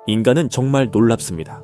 인간은 정말 놀랍습니다.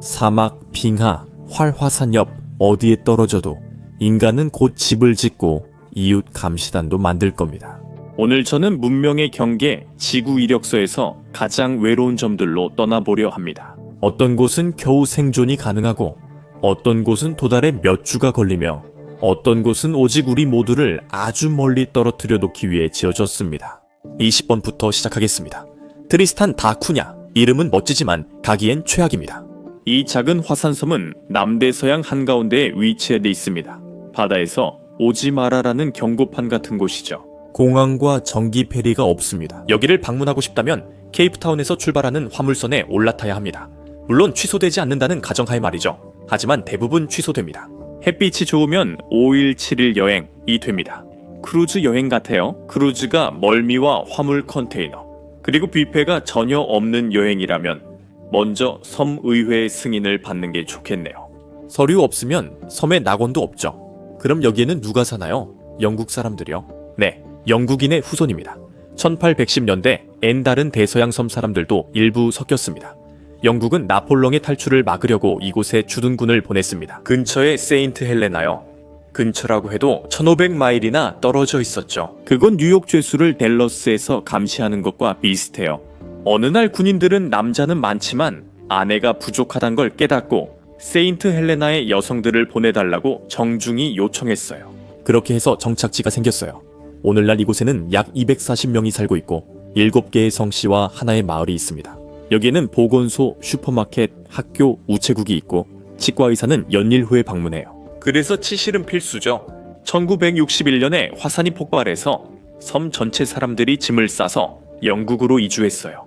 사막, 빙하, 활화산 옆 어디에 떨어져도 인간은 곧 집을 짓고 이웃 감시단도 만들 겁니다. 오늘 저는 문명의 경계 지구 이력서에서 가장 외로운 점들로 떠나보려 합니다. 어떤 곳은 겨우 생존이 가능하고 어떤 곳은 도달에 몇 주가 걸리며 어떤 곳은 오직 우리 모두를 아주 멀리 떨어뜨려 놓기 위해 지어졌습니다. 20번부터 시작하겠습니다. 트리스탄 다 쿠냐. 이름은 멋지지만 가기엔 최악입니다. 이 작은 화산섬은 남대서양 한가운데에 위치해 있습니다. 바다에서 오지 마라라는 경고판 같은 곳이죠. 공항과 전기 페리가 없습니다. 여기를 방문하고 싶다면 케이프타운에서 출발하는 화물선에 올라타야 합니다. 물론 취소되지 않는다는 가정하에 말이죠. 하지만 대부분 취소됩니다. 햇빛이 좋으면 5일 7일 여행이 됩니다. 크루즈 여행 같아요. 크루즈가 멀미와 화물 컨테이너 그리고 뷔페가 전혀 없는 여행이라면 먼저 섬의회 승인을 받는 게 좋겠네요. 서류 없으면 섬에 낙원도 없죠. 그럼 여기에는 누가 사나요? 영국 사람들이요? 네, 영국인의 후손입니다. 1810년대 엔다른 대서양 섬 사람들도 일부 섞였습니다. 영국은 나폴레옹의 탈출을 막으려고 이곳에 주둔군을 보냈습니다. 근처에 세인트 헬레나요. 근처라고 해도 1500마일이나 떨어져 있었죠. 그건 뉴욕 죄수를 댈러스에서 감시하는 것과 비슷해요. 어느 날 군인들은 남자는 많지만 아내가 부족하단 걸 깨닫고 세인트 헬레나의 여성들을 보내달라고 정중히 요청했어요. 그렇게 해서 정착지가 생겼어요. 오늘날 이곳에는 약 240명이 살고 있고 7개의 성씨와 하나의 마을이 있습니다. 여기에는 보건소, 슈퍼마켓, 학교, 우체국이 있고 치과 의사는 연일 후에 방문해요. 그래서 치실은 필수죠. 1961년에 화산이 폭발해서 섬 전체 사람들이 짐을 싸서 영국으로 이주했어요.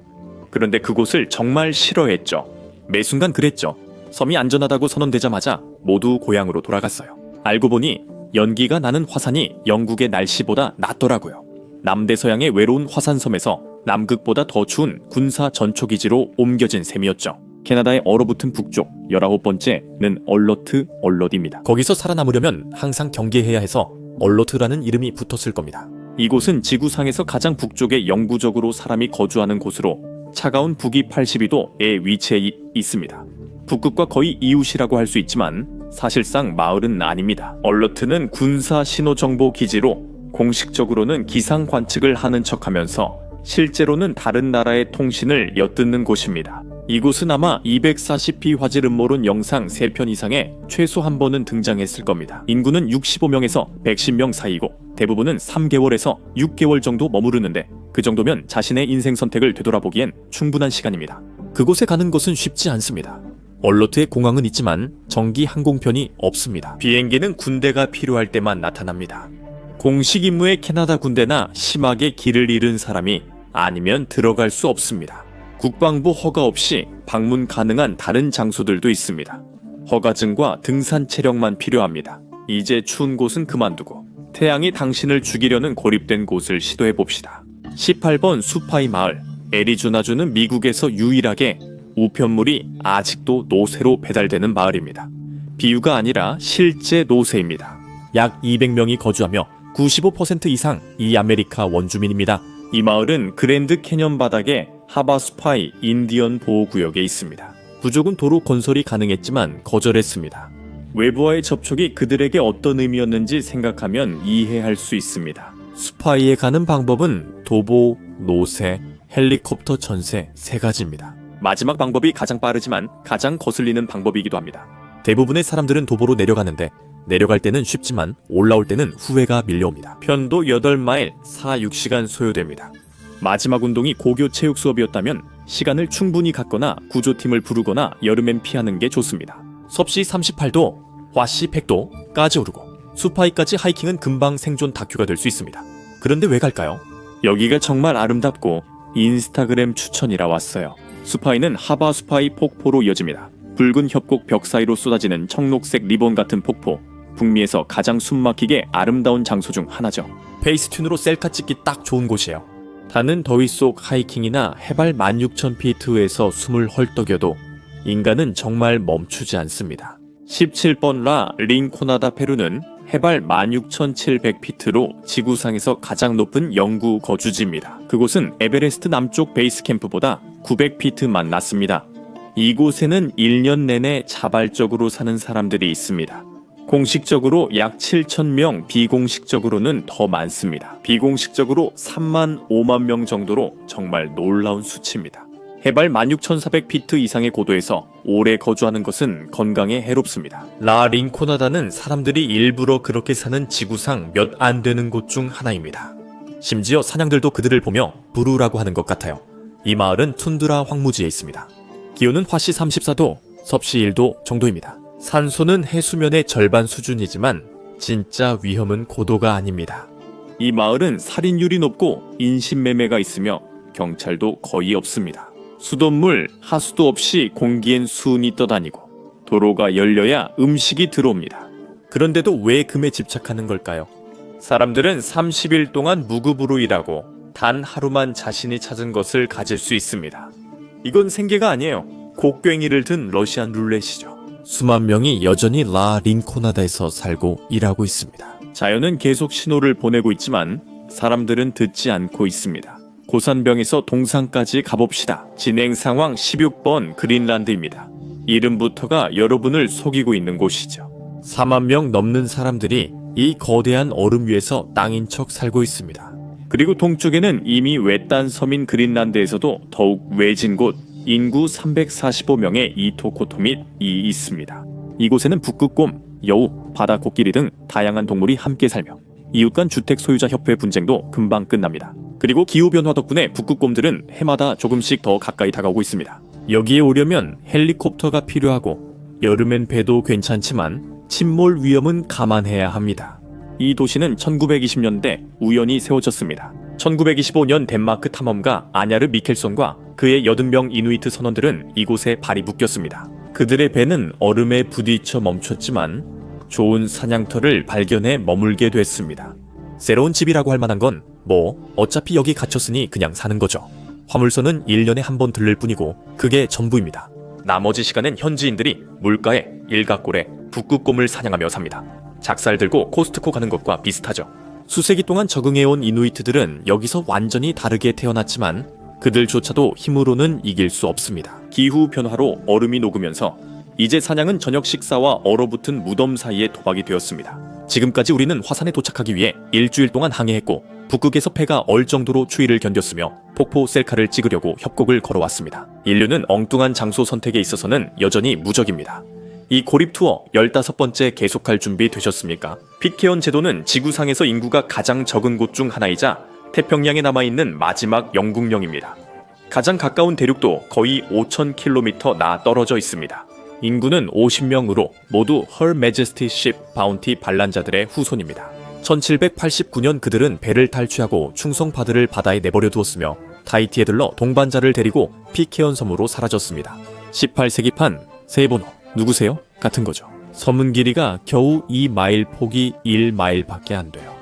그런데 그곳을 정말 싫어했죠. 매 순간 그랬죠. 섬이 안전하다고 선언되자마자 모두 고향으로 돌아갔어요. 알고 보니 연기가 나는 화산이 영국의 날씨보다 낫더라고요. 남대서양의 외로운 화산섬에서 남극보다 더 추운 군사 전초기지로 옮겨진 셈이었죠. 캐나다의 얼어붙은 북쪽 19번째는 얼러트입니다. 거기서 살아남으려면 항상 경계해야 해서 얼러트라는 이름이 붙었을 겁니다. 이곳은 지구상에서 가장 북쪽에 영구적으로 사람이 거주하는 곳으로 차가운 북위 82도에 위치해 있습니다. 북극과 거의 이웃이라고 할 수 있지만 사실상 마을은 아닙니다. 얼러트는 군사 신호정보 기지로 공식적으로는 기상 관측을 하는 척하면서 실제로는 다른 나라의 통신을 엿듣는 곳입니다. 이곳은 아마 240p 화질 음모론 영상 3편 이상에 최소 한 번은 등장했을 겁니다. 인구는 65명에서 110명 사이고 대부분은 3개월에서 6개월 정도 머무르는데 그 정도면 자신의 인생 선택을 되돌아보기엔 충분한 시간입니다. 그곳에 가는 것은 쉽지 않습니다. 얼러트에 공항은 있지만 정기 항공편이 없습니다. 비행기는 군대가 필요할 때만 나타납니다. 공식 임무의 캐나다 군대나 심하게 길을 잃은 사람이 아니면 들어갈 수 없습니다. 국방부 허가 없이 방문 가능한 다른 장소들도 있습니다. 허가증과 등산 체력만 필요합니다. 이제 추운 곳은 그만두고 태양이 당신을 죽이려는 고립된 곳을 시도해봅시다. 18번 수파이 마을. 애리조나주는 미국에서 유일하게 우편물이 아직도 노새로 배달되는 마을입니다. 비유가 아니라 실제 노새입니다. 약 200명이 거주하며 95% 이상 이 아메리카 원주민입니다. 이 마을은 그랜드 캐년 바닥에 하바스파이 인디언 보호구역에 있습니다. 부족은 도로 건설이 가능했지만 거절했습니다. 외부와의 접촉이 그들에게 어떤 의미였는지 생각하면 이해할 수 있습니다. 스파이에 가는 방법은 도보, 노새, 헬리콥터 전세 3가지입니다. 마지막 방법이 가장 빠르지만 가장 거슬리는 방법이기도 합니다. 대부분의 사람들은 도보로 내려가는데 내려갈 때는 쉽지만 올라올 때는 후회가 밀려옵니다. 편도 8마일 4-6시간 소요됩니다. 마지막 운동이 고교 체육 수업이었다면 시간을 충분히 갖거나 구조팀을 부르거나 여름엔 피하는 게 좋습니다. 섭씨 38도, 화씨 100도까지 오르고 수파이까지 하이킹은 금방 생존 다큐가 될 수 있습니다. 그런데 왜 갈까요? 여기가 정말 아름답고 인스타그램 추천이라 왔어요. 수파이는 하바수파이 폭포로 이어집니다. 붉은 협곡 벽 사이로 쏟아지는 청록색 리본 같은 폭포. 북미에서 가장 숨막히게 아름다운 장소 중 하나죠. 페이스튠으로 셀카 찍기 딱 좋은 곳이에요. 타는 더위 속 하이킹이나 해발 16,000피트에서 숨을 헐떡여도 인간은 정말 멈추지 않습니다. 17번 라 링코나다 페루는 해발 16,700피트로 지구상에서 가장 높은 영구 거주지입니다. 그곳은 에베레스트 남쪽 베이스 캠프보다 900피트만 낮습니다. 이곳에는 1년 내내 자발적으로 사는 사람들이 있습니다. 공식적으로 약 7,000명, 비공식적으로는 더 많습니다. 비공식적으로 3만 5만 명 정도로 정말 놀라운 수치입니다. 해발 16,400피트 이상의 고도에서 오래 거주하는 것은 건강에 해롭습니다. 라 링코나다는 사람들이 일부러 그렇게 사는 지구상 몇 안 되는 곳 중 하나입니다. 심지어 사냥들도 그들을 보며 부루라고 하는 것 같아요. 이 마을은 툰드라 황무지에 있습니다. 기온은 화씨 34도, 섭씨 1도 정도입니다. 산소는 해수면의 절반 수준이지만 진짜 위험은 고도가 아닙니다. 이 마을은 살인율이 높고 인신매매가 있으며 경찰도 거의 없습니다. 수돗물, 하수도 없이 공기엔 수은이 떠다니고 도로가 열려야 음식이 들어옵니다. 그런데도 왜 금에 집착하는 걸까요? 사람들은 30일 동안 무급으로 일하고 단 하루만 자신이 찾은 것을 가질 수 있습니다. 이건 생계가 아니에요. 곡괭이를 든 러시안 룰렛이죠. 수만 명이 여전히 라 링코나다에서 살고 일하고 있습니다. 자연은 계속 신호를 보내고 있지만 사람들은 듣지 않고 있습니다. 고산병에서 동상까지 가봅시다. 진행 상황 16번 그린란드입니다. 이름부터가 여러분을 속이고 있는 곳이죠. 4만 명 넘는 사람들이 이 거대한 얼음 위에서 땅인 척 살고 있습니다. 그리고 동쪽에는 이미 외딴 섬인 그린란드에서도 더욱 외진 곳, 인구 345명의 이토코토밋이 있습니다. 이곳에는 북극곰, 여우, 바다 코끼리 등 다양한 동물이 함께 살며 이웃 간 주택 소유자 협회 분쟁도 금방 끝납니다. 그리고 기후변화 덕분에 북극곰들은 해마다 조금씩 더 가까이 다가오고 있습니다. 여기에 오려면 헬리콥터가 필요하고 여름엔 배도 괜찮지만 침몰 위험은 감안해야 합니다. 이 도시는 1920년대 우연히 세워졌습니다. 1925년 덴마크 탐험가 아냐르 미켈손과 그의 80명 이누이트 선원들은 이곳에 발이 묶였습니다. 그들의 배는 얼음에 부딪혀 멈췄지만 좋은 사냥터를 발견해 머물게 됐습니다. 새로운 집이라고 할 만한 건 어차피 여기 갇혔으니 그냥 사는 거죠. 화물선은 1년에 한 번 들를 뿐이고 그게 전부입니다. 나머지 시간엔 현지인들이 물가에 일각골에 북극곰을 사냥하며 삽니다. 작살 들고 코스트코 가는 것과 비슷하죠. 수세기 동안 적응해온 이누이트들은 여기서 완전히 다르게 태어났지만 그들조차도 힘으로는 이길 수 없습니다. 기후 변화로 얼음이 녹으면서 이제 사냥은 저녁 식사와 얼어붙은 무덤 사이에 도박이 되었습니다. 지금까지 우리는 화산에 도착하기 위해 일주일 동안 항해했고 북극에서 폐가 얼 정도로 추위를 견뎠으며 폭포 셀카를 찍으려고 협곡을 걸어왔습니다. 인류는 엉뚱한 장소 선택에 있어서는 여전히 무적입니다. 이 고립 투어 15번째 계속할 준비 되셨습니까? 피케온 제도는 지구상에서 인구가 가장 적은 곳 중 하나이자 태평양에 남아있는 마지막 영국령입니다. 가장 가까운 대륙도 거의 5,000km 나 떨어져 있습니다. 인구는 50명으로 모두 Her Majesty Ship 바운티 반란자들의 후손입니다. 1789년 그들은 배를 탈취하고 충성파들을 바다에 내버려 두었으며 타히티에 들러 동반자를 데리고 피케온 섬으로 사라졌습니다. 18세기판 새 번호 누구세요? 같은 거죠. 섬은 길이가 겨우 2마일, 폭이 1마일밖에 안 돼요.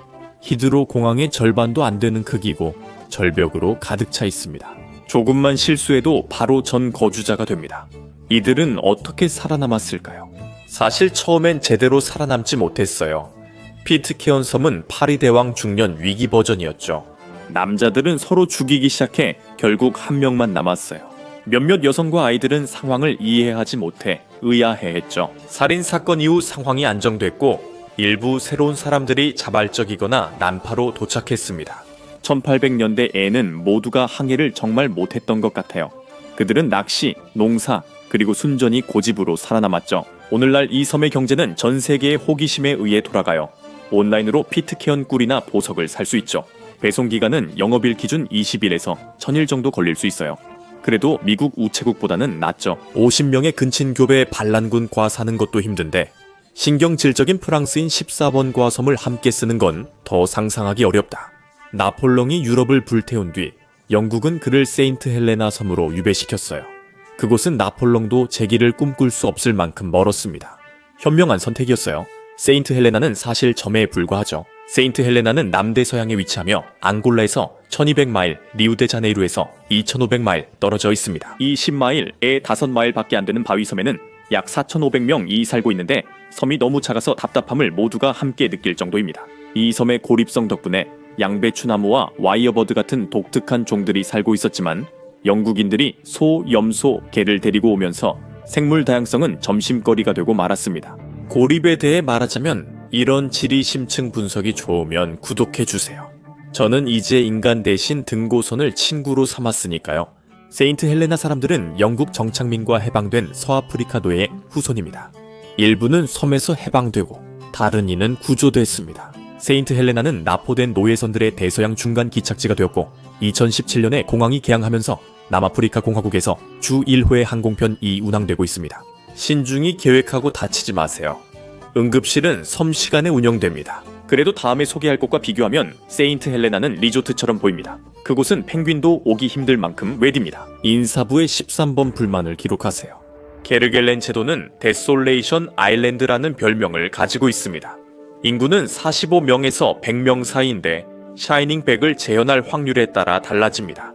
히드로 공항의 절반도 안 되는 크기고 절벽으로 가득 차 있습니다. 조금만 실수해도 바로 전 거주자가 됩니다. 이들은 어떻게 살아남았을까요? 사실 처음엔 제대로 살아남지 못했어요. 피트케온 섬은 파리대왕 중년 위기 버전이었죠. 남자들은 서로 죽이기 시작해 결국 한 명만 남았어요. 몇몇 여성과 아이들은 상황을 이해하지 못해 의아해했죠. 살인사건 이후 상황이 안정됐고 일부 새로운 사람들이 자발적이거나 난파로 도착했습니다. 1800년대에는 모두가 항해를 정말 못했던 것 같아요. 그들은 낚시, 농사, 그리고 순전히 고집으로 살아남았죠. 오늘날 이 섬의 경제는 전 세계의 호기심에 의해 돌아가요. 온라인으로 피트케온 꿀이나 보석을 살 수 있죠. 배송기간은 영업일 기준 20일에서 1000일 정도 걸릴 수 있어요. 그래도 미국 우체국보다는 낫죠. 50명의 근친교배 반란군과 사는 것도 힘든데 신경질적인 프랑스인 14번 과섬을 함께 쓰는 건 더 상상하기 어렵다. 나폴롱이 유럽을 불태운 뒤 영국은 그를 세인트 헬레나 섬으로 유배시켰어요. 그곳은 나폴롱도 재기를 꿈꿀 수 없을 만큼 멀었습니다. 현명한 선택이었어요. 세인트 헬레나는 사실 점에 불과하죠. 세인트 헬레나는 남대서양에 위치하며 앙골라에서 1200마일, 리우데자네이루에서 2500마일 떨어져 있습니다. 이 10마일에 5마일밖에 안 되는 바위섬에는 약 4,500명이 살고 있는데 섬이 너무 작아서 답답함을 모두가 함께 느낄 정도입니다. 이 섬의 고립성 덕분에 양배추나무와 와이어버드 같은 독특한 종들이 살고 있었지만 영국인들이 소, 염소, 개를 데리고 오면서 생물 다양성은 점심거리가 되고 말았습니다. 고립에 대해 말하자면 이런 지리 심층 분석이 좋으면 구독해주세요. 저는 이제 인간 대신 등고선을 친구로 삼았으니까요. 세인트 헬레나 사람들은 영국 정착민과 해방된 서아프리카 노예의 후손입니다. 일부는 섬에서 해방되고 다른 이는 구조됐습니다. 세인트 헬레나는 납포된 노예선들의 대서양 중간 기착지가 되었고 2017년에 공항이 개항하면서 남아프리카 공화국에서 주 1회 항공편이 운항되고 있습니다. 신중히 계획하고 다치지 마세요. 응급실은 섬 시간에 운영됩니다. 그래도 다음에 소개할 곳과 비교하면 세인트 헬레나는 리조트처럼 보입니다. 그곳은 펭귄도 오기 힘들 만큼 외딥니다. 인사부에 13번 불만을 기록하세요. 게르겔렌 제도는 데솔레이션 아일랜드라는 별명을 가지고 있습니다. 인구는 45명에서 100명 사이인데 샤이닝 백을 재현할 확률에 따라 달라집니다.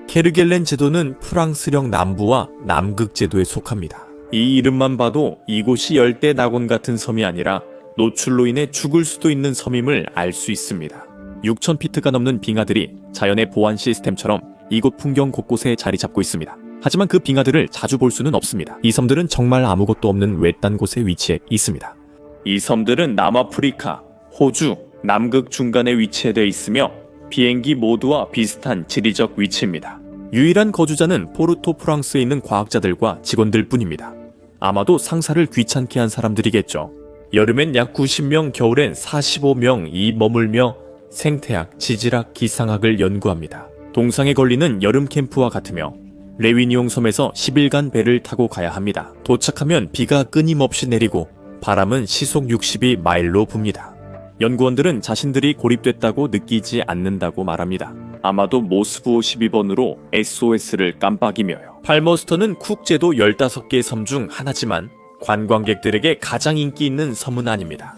게르겔렌 제도는 프랑스령 남부와 남극 제도에 속합니다. 이 이름만 봐도 이곳이 열대 낙원 같은 섬이 아니라 노출로 인해 죽을 수도 있는 섬임을 알 수 있습니다. 6,000피트가 넘는 빙하들이 자연의 보안 시스템처럼 이곳 풍경 곳곳에 자리 잡고 있습니다. 하지만 그 빙하들을 자주 볼 수는 없습니다. 이 섬들은 정말 아무것도 없는 외딴 곳에 위치해 있습니다. 이 섬들은 남아프리카, 호주, 남극 중간에 위치되어 있으며 비행기 모두와 비슷한 지리적 위치입니다. 유일한 거주자는 포르토 프랑스에 있는 과학자들과 직원들 뿐입니다. 아마도 상사를 귀찮게 한 사람들이겠죠. 여름엔 약 90명, 겨울엔 45명이 머물며 생태학, 지질학, 기상학을 연구합니다. 동상에 걸리는 여름 캠프와 같으며 레위니옹 섬에서 10일간 배를 타고 가야 합니다. 도착하면 비가 끊임없이 내리고 바람은 시속 62마일로 붑니다. 연구원들은 자신들이 고립됐다고 느끼지 않는다고 말합니다. 아마도 모스부 12번으로 SOS를 깜빡이며요. 팔머스턴은 쿡 제도 15개의 섬 중 하나지만 관광객들에게 가장 인기 있는 섬은 아닙니다.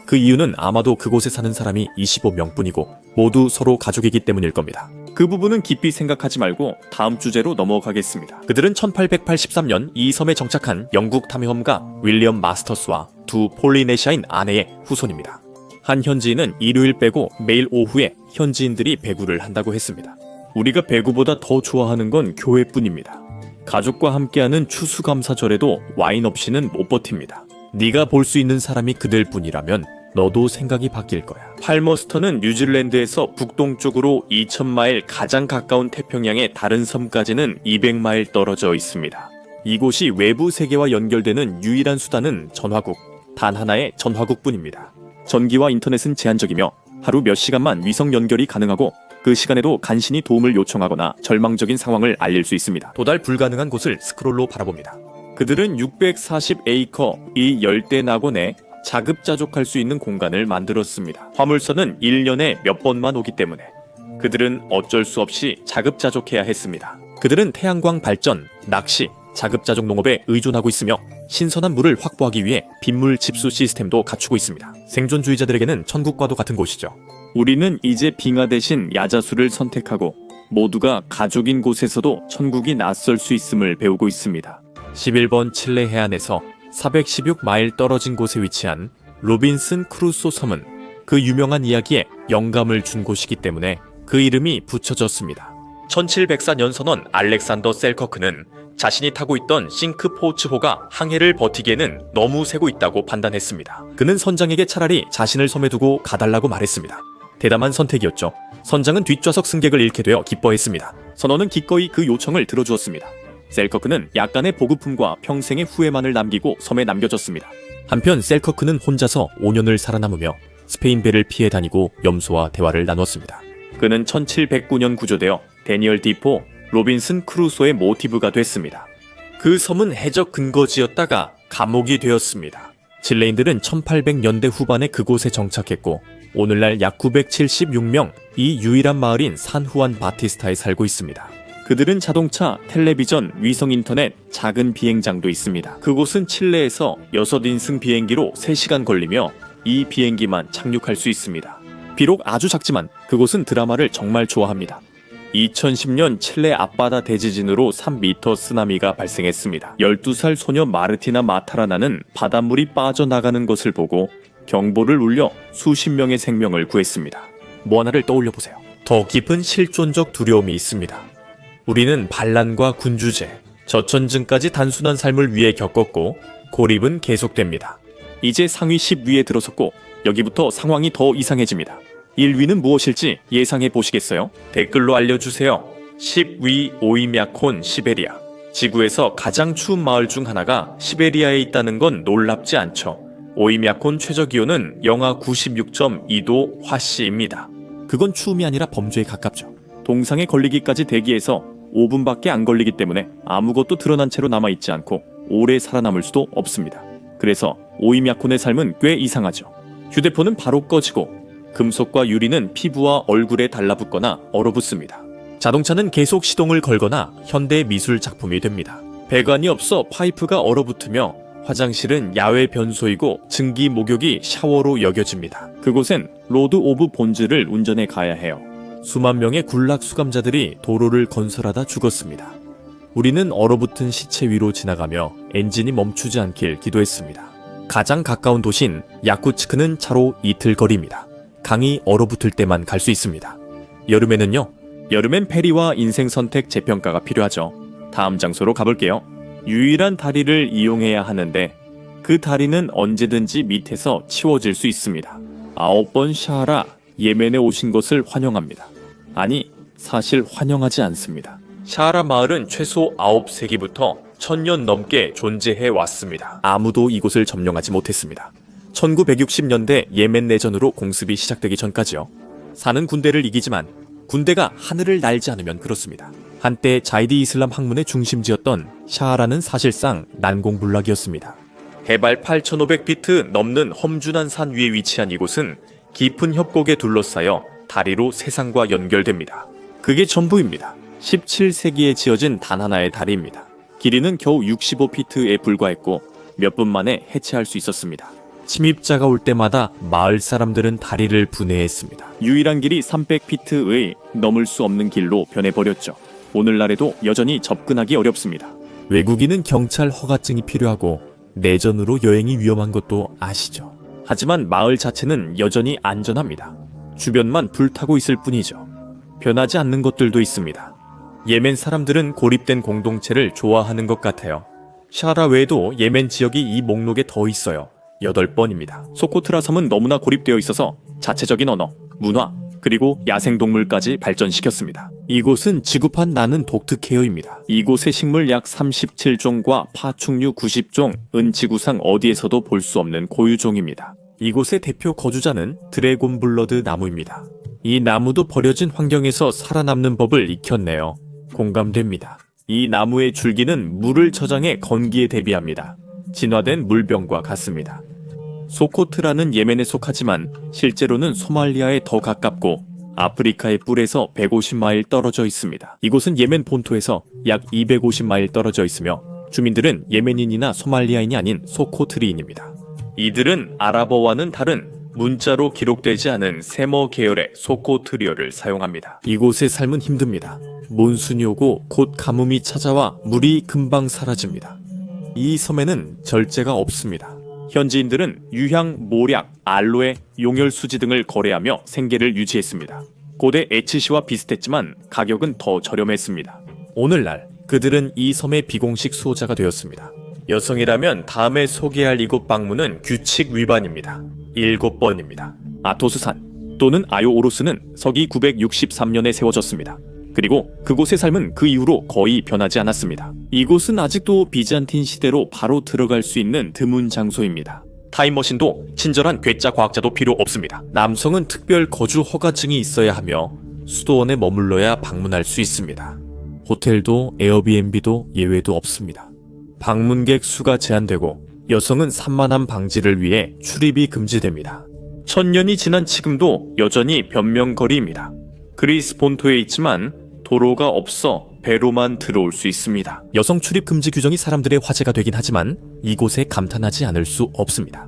그 이유는 아마도 그곳에 사는 사람이 25명뿐이고 모두 서로 가족이기 때문일 겁니다. 그 부분은 깊이 생각하지 말고 다음 주제로 넘어가겠습니다. 그들은 1883년 이 섬에 정착한 영국 탐험가 윌리엄 마스터스와 두 폴리네시아인 아내의 후손입니다. 한 현지인은 일요일 빼고 매일 오후에 현지인들이 배구를 한다고 했습니다. 우리가 배구보다 더 좋아하는 건 교회뿐입니다. 가족과 함께하는 추수감사절에도 와인 없이는 못 버팁니다. 네가 볼 수 있는 사람이 그들뿐이라면 너도 생각이 바뀔 거야. 팔머스턴은 뉴질랜드에서 북동쪽으로 2,000마일 가장 가까운 태평양의 다른 섬까지는 200마일 떨어져 있습니다. 이곳이 외부 세계와 연결되는 유일한 수단은 전화국, 단 하나의 전화국뿐입니다. 전기와 인터넷은 제한적이며 하루 몇 시간만 위성 연결이 가능하고 그 시간에도 간신히 도움을 요청하거나 절망적인 상황을 알릴 수 있습니다. 도달 불가능한 곳을 스크롤로 바라봅니다. 그들은 640에이커 이 열대 낙원에 자급자족할 수 있는 공간을 만들었습니다. 화물선은 1년에 몇 번만 오기 때문에 그들은 어쩔 수 없이 자급자족해야 했습니다. 그들은 태양광 발전, 낚시, 자급자족 농업에 의존하고 있으며 신선한 물을 확보하기 위해 빗물 집수 시스템도 갖추고 있습니다. 생존주의자들에게는 천국과도 같은 곳이죠. 우리는 이제 빙하 대신 야자수를 선택하고 모두가 가족인 곳에서도 천국이 낯설 수 있음을 배우고 있습니다. 11번 칠레 해안에서 416마일 떨어진 곳에 위치한 로빈슨 크루소 섬은 그 유명한 이야기에 영감을 준 곳이기 때문에 그 이름이 붙여졌습니다. 1704년 선원 알렉산더 셀커크는 자신이 타고 있던 싱크포츠호가 항해를 버티기에는 너무 새고 있다고 판단했습니다. 그는 선장에게 차라리 자신을 섬에 두고 가달라고 말했습니다. 대담한 선택이었죠. 선장은 뒷좌석 승객을 잃게 되어 기뻐했습니다. 선원은 기꺼이 그 요청을 들어주었습니다. 셀커크는 약간의 보급품과 평생의 후회만을 남기고 섬에 남겨졌습니다. 한편 셀커크는 혼자서 5년을 살아남으며 스페인 배를 피해 다니고 염소와 대화를 나눴습니다. 그는 1709년 구조되어 데니얼 디포, 로빈슨 크루소의 모티브가 됐습니다. 그 섬은 해적 근거지였다가 감옥이 되었습니다. 칠레인들은 1800년대 후반에 그곳에 정착했고 오늘날 약 976명, 이 유일한 마을인 산후안 바티스타에 살고 있습니다. 그들은 자동차, 텔레비전, 위성인터넷, 작은 비행장도 있습니다. 그곳은 칠레에서 6인승 비행기로 3시간 걸리며 이 비행기만 착륙할 수 있습니다. 비록 아주 작지만 그곳은 드라마를 정말 좋아합니다. 2010년 칠레 앞바다 대지진으로 3m 쓰나미가 발생했습니다. 12살 소녀 마르티나 마타라나는 바닷물이 빠져나가는 것을 보고 경보를 울려 수십 명의 생명을 구했습니다. 뭐 하나를 떠올려 보세요. 더 깊은 실존적 두려움이 있습니다. 우리는 반란과 군주제, 저천증까지 단순한 삶을 위해 겪었고 고립은 계속됩니다. 이제 상위 10위에 들어섰고 여기부터 상황이 더 이상해집니다. 1위는 무엇일지 예상해 보시겠어요? 댓글로 알려주세요. 10위 오이мя콘 시베리아. 지구에서 가장 추운 마을 중 하나가 시베리아에 있다는 건 놀랍지 않죠. 오이мя콘 최저기온은 영하 96.2도 화씨입니다. 그건 추움이 아니라 범죄에 가깝죠. 동상에 걸리기까지 대기해서 5분밖에 안 걸리기 때문에 아무것도 드러난 채로 남아있지 않고 오래 살아남을 수도 없습니다. 그래서 오이мя콘의 삶은 꽤 이상하죠. 휴대폰은 바로 꺼지고 금속과 유리는 피부와 얼굴에 달라붙거나 얼어붙습니다. 자동차는 계속 시동을 걸거나 현대 미술 작품이 됩니다. 배관이 없어 파이프가 얼어붙으며 화장실은 야외 변소이고 증기 목욕이 샤워로 여겨집니다. 그곳엔 로드 오브 본즈를 운전해 가야 해요. 수만 명의 군락 수감자들이 도로를 건설하다 죽었습니다. 우리는 얼어붙은 시체 위로 지나가며 엔진이 멈추지 않길 기도했습니다. 가장 가까운 도시인 야쿠츠크는 차로 이틀 거리입니다. 강이 얼어붙을 때만 갈 수 있습니다. 여름에는요? 여름엔 페리와 인생 선택 재평가가 필요하죠. 다음 장소로 가볼게요. 유일한 다리를 이용해야 하는데 그 다리는 언제든지 밑에서 치워질 수 있습니다. 9번 샤하라, 예멘에 오신 것을 환영합니다. 아니, 사실 환영하지 않습니다. 샤하라 마을은 최소 9세기부터 1000년 넘게 존재해 왔습니다. 아무도 이곳을 점령하지 못했습니다. 1960년대 예멘 내전으로 공습이 시작되기 전까지요. 사는 군대를 이기지만 군대가 하늘을 날지 않으면 그렇습니다. 한때 자이디 이슬람 학문의 중심지였던 샤하라는 사실상 난공불락이었습니다. 해발 8,500피트 넘는 험준한 산 위에 위치한 이곳은 깊은 협곡에 둘러싸여 다리로 세상과 연결됩니다. 그게 전부입니다. 17세기에 지어진 단 하나의 다리입니다. 길이는 겨우 65피트에 불과했고 몇 분 만에 해체할 수 있었습니다. 침입자가 올 때마다 마을 사람들은 다리를 분해했습니다. 유일한 길이 300피트의 넘을 수 없는 길로 변해버렸죠. 오늘날에도 여전히 접근하기 어렵습니다. 외국인은 경찰 허가증이 필요하고 내전으로 여행이 위험한 것도 아시죠? 하지만 마을 자체는 여전히 안전합니다. 주변만 불타고 있을 뿐이죠. 변하지 않는 것들도 있습니다. 예멘 사람들은 고립된 공동체를 좋아하는 것 같아요. 샤하라 외에도 예멘 지역이 이 목록에 더 있어요. 8번입니다. 소코트라 섬은 너무나 고립되어 있어서 자체적인 언어, 문화, 그리고 야생동물까지 발전시켰습니다. 이곳은 지구판 나는 독특해요입니다. 이곳의 식물 약 37종과 파충류 90종, 지구상 어디에서도 볼 수 없는 고유종입니다. 이곳의 대표 거주자는 드래곤블러드 나무입니다. 이 나무도 버려진 환경에서 살아남는 법을 익혔네요. 공감됩니다. 이 나무의 줄기는 물을 저장해 건기에 대비합니다. 진화된 물병과 같습니다. 소코트라는 예멘에 속하지만 실제로는 소말리아에 더 가깝고 아프리카의 뿔에서 150마일 떨어져 있습니다. 이곳은 예멘 본토에서 약 250마일 떨어져 있으며 주민들은 예멘인이나 소말리아인이 아닌 소코트리인입니다. 이들은 아랍어와는 다른 문자로 기록되지 않은 세머 계열의 소코트리어를 사용합니다. 이곳의 삶은 힘듭니다. 몬순이 오고 곧 가뭄이 찾아와 물이 금방 사라집니다. 이 섬에는 절제가 없습니다. 현지인들은 유향, 모략, 알로에, 용혈수지 등을 거래하며 생계를 유지했습니다. 고대 에츠시와 비슷했지만 가격은 더 저렴했습니다. 오늘날 그들은 이 섬의 비공식 수호자가 되었습니다. 여성이라면 다음에 소개할 이곳 방문은 규칙 위반입니다. 7번입니다. 아토스산 또는 아요오로스는 서기 963년에 세워졌습니다. 그리고 그곳의 삶은 그 이후로 거의 변하지 않았습니다. 이곳은 아직도 비잔틴 시대로 바로 들어갈 수 있는 드문 장소입니다. 타임머신도 친절한 괴짜 과학자도 필요 없습니다. 남성은 특별 거주 허가증이 있어야 하며 수도원에 머물러야 방문할 수 있습니다. 호텔도 에어비앤비도 예외도 없습니다. 방문객 수가 제한되고 여성은 산만함 방지를 위해 출입이 금지됩니다. 1000년이 지난 지금도 여전히 변명거리입니다. 그리스 본토에 있지만 도로가 없어 배로만 들어올 수 있습니다. 여성 출입 금지 규정이 사람들의 화제가 되긴 하지만 이곳에 감탄하지 않을 수 없습니다.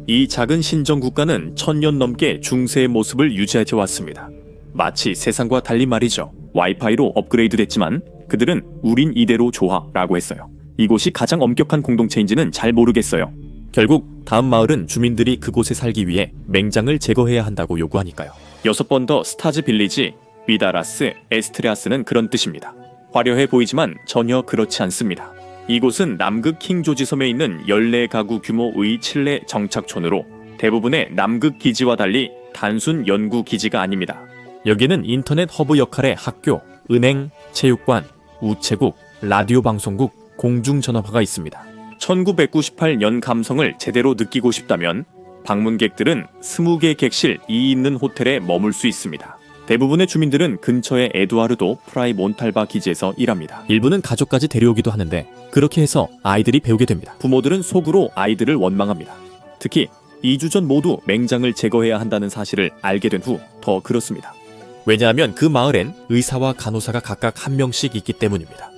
이 작은 신정 국가는 1000년 넘게 중세의 모습을 유지해 왔습니다. 마치 세상과 달리 말이죠. 와이파이로 업그레이드 됐지만 그들은 우린 이대로 좋아 라고 했어요. 이곳이 가장 엄격한 공동체인지는 잘 모르겠어요. 결국 다음 마을은 주민들이 그곳에 살기 위해 맹장을 제거해야 한다고 요구하니까요. 6번 더 스타즈 빌리지, 비다라스, 에스트레아스는 그런 뜻입니다. 화려해 보이지만 전혀 그렇지 않습니다. 이곳은 남극 킹조지 섬에 있는 14가구 규모의 칠레 정착촌으로 대부분의 남극 기지와 달리 단순 연구 기지가 아닙니다. 여기는 인터넷 허브 역할의 학교, 은행, 체육관, 우체국, 라디오 방송국, 공중전화화가 있습니다. 1998년 감성을 제대로 느끼고 싶다면 방문객들은 20개 객실 2 있는 호텔에 머물 수 있습니다. 대부분의 주민들은 근처의 에두아르도 프라이 몬탈바 기지에서 일합니다. 일부는 가족까지 데려오기도 하는데 그렇게 해서 아이들이 배우게 됩니다. 부모들은 속으로 아이들을 원망합니다. 특히 2주 전 모두 맹장을 제거해야 한다는 사실을 알게 된 후 더 그렇습니다. 왜냐하면 그 마을엔 의사와 간호사가 각각 한 명씩 있기 때문입니다.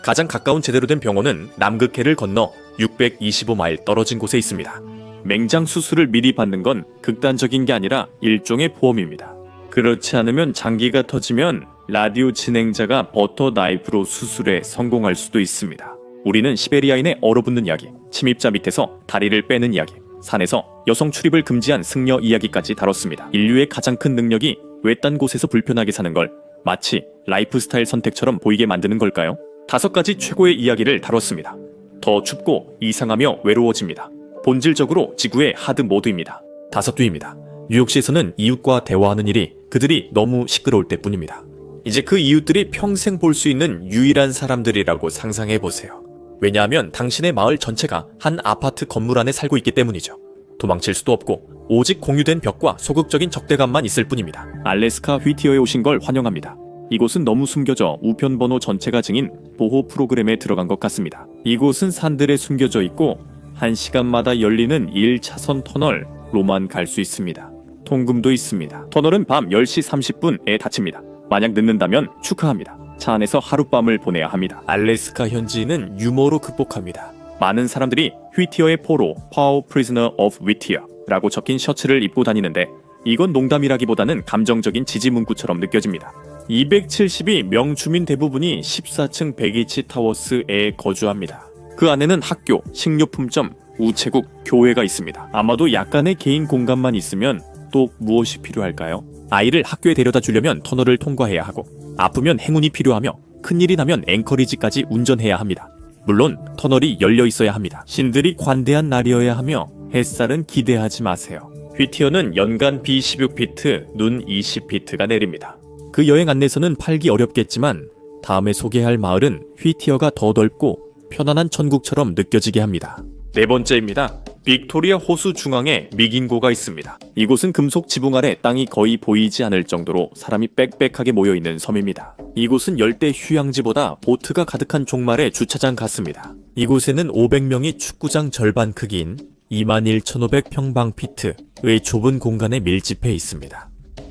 가장 가까운 제대로 된 병원은 남극해를 건너 625마일 떨어진 곳에 있습니다. 맹장 수술을 미리 받는 건 극단적인 게 아니라 일종의 보험입니다. 그렇지 않으면 장기가 터지면 라디오 진행자가 버터 나이프로 수술에 성공할 수도 있습니다. 우리는 시베리아인의 얼어붙는 이야기, 침입자 밑에서 다리를 빼는 이야기, 산에서 여성 출입을 금지한 승려 이야기까지 다뤘습니다. 인류의 가장 큰 능력이 외딴 곳에서 불편하게 사는 걸 마치 라이프스타일 선택처럼 보이게 만드는 걸까요? 5가지 최고의 이야기를 다뤘습니다. 더 춥고 이상하며 외로워집니다. 본질적으로 지구의 하드 모드입니다. 5뒤입니다. 뉴욕시에서는 이웃과 대화하는 일이 그들이 너무 시끄러울 때뿐입니다. 이제 그 이웃들이 평생 볼 수 있는 유일한 사람들이라고 상상해보세요. 왜냐하면 당신의 마을 전체가 한 아파트 건물 안에 살고 있기 때문이죠. 도망칠 수도 없고 오직 공유된 벽과 소극적인 적대감만 있을 뿐입니다. 알래스카 휘티어에 오신 걸 환영합니다. 이곳은 너무 숨겨져 우편 번호 전체가 증인 보호 프로그램에 들어간 것 같습니다. 이곳은 산들에 숨겨져 있고 1시간마다 열리는 1차선 터널로만 갈 수 있습니다. 통금도 있습니다. 터널은 밤 10시 30분에 닫힙니다. 만약 늦는다면 축하합니다. 차 안에서 하룻밤을 보내야 합니다. 알래스카 현지인은 유머로 극복합니다. 많은 사람들이 휘티어의 포로 Power Prisoner of Whittier 라고 적힌 셔츠를 입고 다니는데 이건 농담이라기보다는 감정적인 지지 문구처럼 느껴집니다. 270이 명주민 대부분이 14층 102치 타워스에 거주합니다. 그 안에는 학교, 식료품점, 우체국, 교회가 있습니다. 아마도 약간의 개인 공간만 있으면 또 무엇이 필요할까요? 아이를 학교에 데려다 주려면 터널을 통과해야 하고 아프면 행운이 필요하며 큰일이 나면 앵커리지까지 운전해야 합니다. 물론 터널이 열려 있어야 합니다. 신들이 관대한 날이어야 하며 햇살은 기대하지 마세요. 휘티어는 연간 비 16피트, 눈 20피트가 내립니다. 그 여행 안내서는 팔기 어렵겠지만 다음에 소개할 마을은 휘티어가 더 넓고 편안한 천국처럼 느껴지게 합니다. 4번째입니다. 빅토리아 호수 중앙에 미긴고가 있습니다. 이곳은 금속 지붕 아래 땅이 거의 보이지 않을 정도로 사람이 빽빽하게 모여있는 섬입니다. 이곳은 열대 휴양지보다 보트가 가득한 종말의 주차장 같습니다. 이곳에는 500명이 축구장 절반 크기인 21,500평방피트의 좁은 공간에 밀집해 있습니다.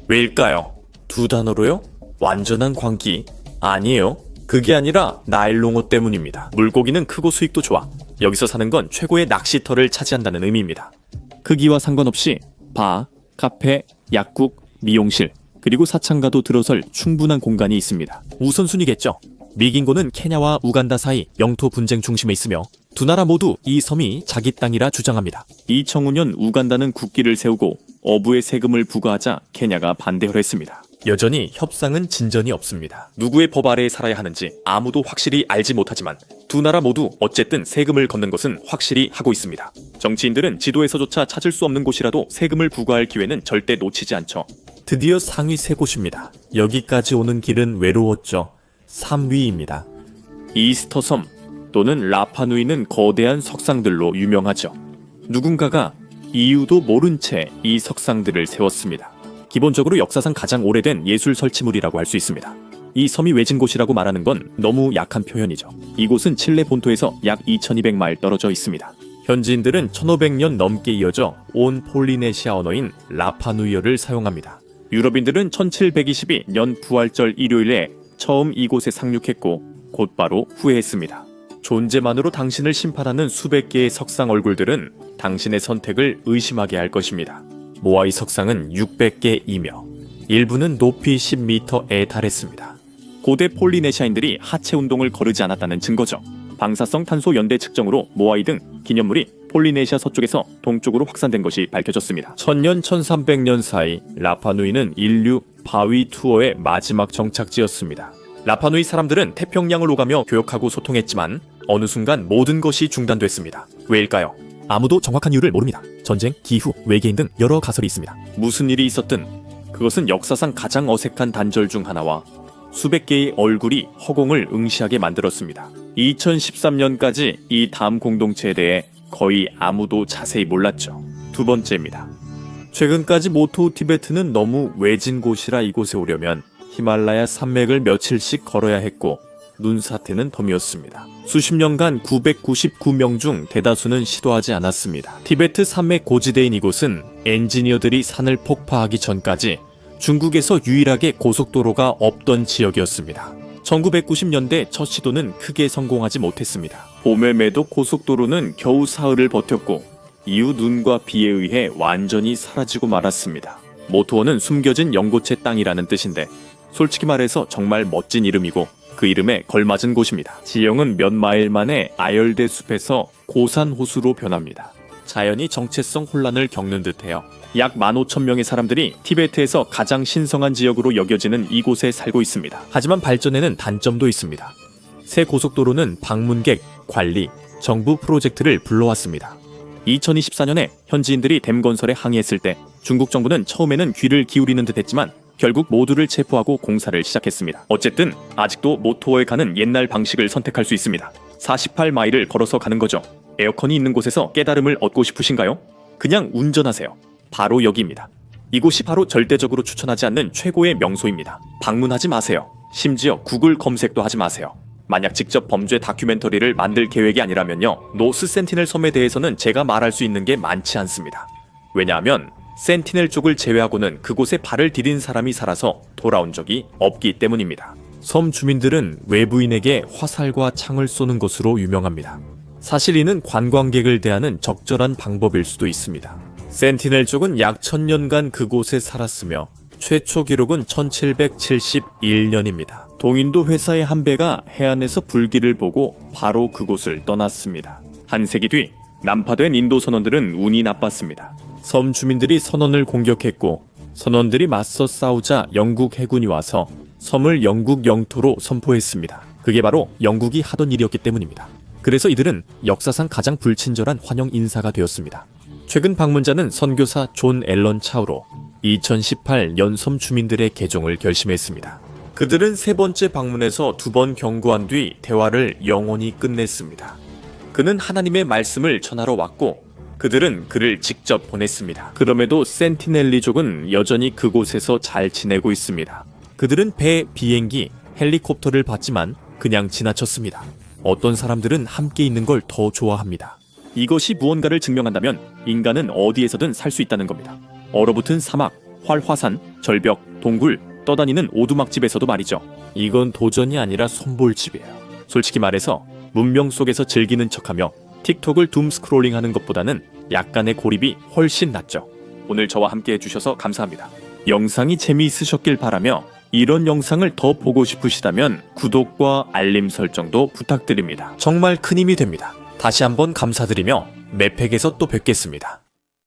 왜일까요? 2단어로요? 완전한 광기? 아니에요. 그게 아니라 나일롱어 때문입니다. 물고기는 크고 수익도 좋아. 여기서 사는 건 최고의 낚시터를 차지한다는 의미입니다. 크기와 상관없이 바, 카페, 약국, 미용실, 그리고 사창가도 들어설 충분한 공간이 있습니다. 우선순위겠죠. 미긴고는 케냐와 우간다 사이 영토 분쟁 중심에 있으며 두 나라 모두 이 섬이 자기 땅이라 주장합니다. 2005년 우간다는 국기를 세우고 어부의 세금을 부과하자 케냐가 반대를 했습니다. 여전히 협상은 진전이 없습니다. 누구의 법 아래에 살아야 하는지 아무도 확실히 알지 못하지만 두 나라 모두 어쨌든 세금을 걷는 것은 확실히 하고 있습니다. 정치인들은 지도에서조차 찾을 수 없는 곳이라도 세금을 부과할 기회는 절대 놓치지 않죠. 드디어 상위 3곳입니다. 여기까지 오는 길은 외로웠죠. 3위입니다. 이스터섬 또는 라파누이는 거대한 석상들로 유명하죠. 누군가가 이유도 모른 채 이 석상들을 세웠습니다. 기본적으로 역사상 가장 오래된 예술 설치물이라고 할 수 있습니다. 이 섬이 외진 곳이라고 말하는 건 너무 약한 표현이죠. 이곳은 칠레 본토에서 약 2200마일 떨어져 있습니다. 현지인들은 1500년 넘게 이어져 온 폴리네시아 언어인 라파누이어를 사용합니다. 유럽인들은 1722년 부활절 일요일에 처음 이곳에 상륙했고 곧바로 후회했습니다. 존재만으로 당신을 심판하는 수백 개의 석상 얼굴들은 당신의 선택을 의심하게 할 것입니다. 모아이 석상은 600개이며 일부는 높이 10m에 달했습니다. 고대 폴리네시아인들이 하체 운동을 거르지 않았다는 증거죠. 방사성 탄소 연대 측정으로 모아이 등 기념물이 폴리네시아 서쪽에서 동쪽으로 확산된 것이 밝혀졌습니다. 1000년, 1300년 사이 라파누이는 인류 바위 투어의 마지막 정착지였습니다. 라파누이 사람들은 태평양을 오가며 교역하고 소통했지만 어느 순간 모든 것이 중단됐습니다. 왜일까요? 아무도 정확한 이유를 모릅니다. 전쟁, 기후, 외계인 등 여러 가설이 있습니다. 무슨 일이 있었든 그것은 역사상 가장 어색한 단절 중 하나와 수백 개의 얼굴이 허공을 응시하게 만들었습니다. 2013년까지 이 다음 공동체에 대해 거의 아무도 자세히 몰랐죠. 두 번째입니다. 최근까지 모토 티베트는 너무 외진 곳이라 이곳에 오려면 히말라야 산맥을 며칠씩 걸어야 했고 눈사태는 덤이었습니다. 수십 년간 999명 중 대다수는 시도하지 않았습니다. 티베트 산맥 고지대인 이곳은 엔지니어들이 산을 폭파하기 전까지 중국에서 유일하게 고속도로가 없던 지역이었습니다. 1990년대 첫 시도는 크게 성공하지 못했습니다. 봄에 매도 고속도로는 겨우 사흘을 버텼고 이후 눈과 비에 의해 완전히 사라지고 말았습니다. 모토어는 숨겨진 연고체 땅이라는 뜻인데 솔직히 말해서 정말 멋진 이름이고 그 이름에 걸맞은 곳입니다. 지형은 몇 마일 만에 아열대 숲에서 고산 호수로 변합니다. 자연이 정체성 혼란을 겪는 듯해요. 약 15,000명의 사람들이 티베트에서 가장 신성한 지역으로 여겨지는 이곳에 살고 있습니다. 하지만 발전에는 단점도 있습니다. 새 고속도로는 방문객, 관리, 정부 프로젝트를 불러왔습니다. 2024년에 현지인들이 댐 건설에 항의했을 때 중국 정부는 처음에는 귀를 기울이는 듯했지만 결국 모두를 체포하고 공사를 시작했습니다. 어쨌든 아직도 모토어에 가는 옛날 방식을 선택할 수 있습니다. 48마일을 걸어서 가는 거죠. 에어컨이 있는 곳에서 깨달음을 얻고 싶으신가요? 그냥 운전하세요. 바로 여기입니다. 이곳이 바로 절대적으로 추천하지 않는 최고의 명소입니다. 방문하지 마세요. 심지어 구글 검색도 하지 마세요. 만약 직접 범죄 다큐멘터리를 만들 계획이 아니라면요, 노스 센티넬 섬에 대해서는 제가 말할 수 있는 게 많지 않습니다. 왜냐하면 센티넬 쪽을 제외하고는 그곳에 발을 디딘 사람이 살아서 돌아온 적이 없기 때문입니다. 섬 주민들은 외부인에게 화살과 창을 쏘는 것으로 유명합니다. 사실 이는 관광객을 대하는 적절한 방법일 수도 있습니다. 센티넬 쪽은 약 1000년간 그곳에 살았으며 최초 기록은 1771년입니다. 동인도 회사의 한 배가 해안에서 불길을 보고 바로 그곳을 떠났습니다. 한 세기 뒤 난파된 인도 선원들은 운이 나빴습니다. 섬 주민들이 선원을 공격했고 선원들이 맞서 싸우자 영국 해군이 와서 섬을 영국 영토로 선포했습니다. 그게 바로 영국이 하던 일이었기 때문입니다. 그래서 이들은 역사상 가장 불친절한 환영 인사가 되었습니다. 최근 방문자는 선교사 존 앨런 차우로 2018년 섬 주민들의 개종을 결심했습니다. 그들은 세 번째 방문에서 2번 경고한 뒤 대화를 영원히 끝냈습니다. 그는 하나님의 말씀을 전하러 왔고 그들은 그를 직접 보냈습니다. 그럼에도 센티넬리족은 여전히 그곳에서 잘 지내고 있습니다. 그들은 배, 비행기, 헬리콥터를 봤지만 그냥 지나쳤습니다. 어떤 사람들은 함께 있는 걸 더 좋아합니다. 이것이 무언가를 증명한다면 인간은 어디에서든 살 수 있다는 겁니다. 얼어붙은 사막, 활화산, 절벽, 동굴, 떠다니는 오두막집에서도 말이죠. 이건 도전이 아니라 손볼집이에요. 솔직히 말해서 문명 속에서 즐기는 척하며 틱톡을 둠 스크롤링하는 것보다는 약간의 고립이 훨씬 낫죠. 오늘 저와 함께 해주셔서 감사합니다. 영상이 재미있으셨길 바라며 이런 영상을 더 보고 싶으시다면 구독과 알림 설정도 부탁드립니다. 정말 큰 힘이 됩니다. 다시 한번 감사드리며 맵팩에서 또 뵙겠습니다.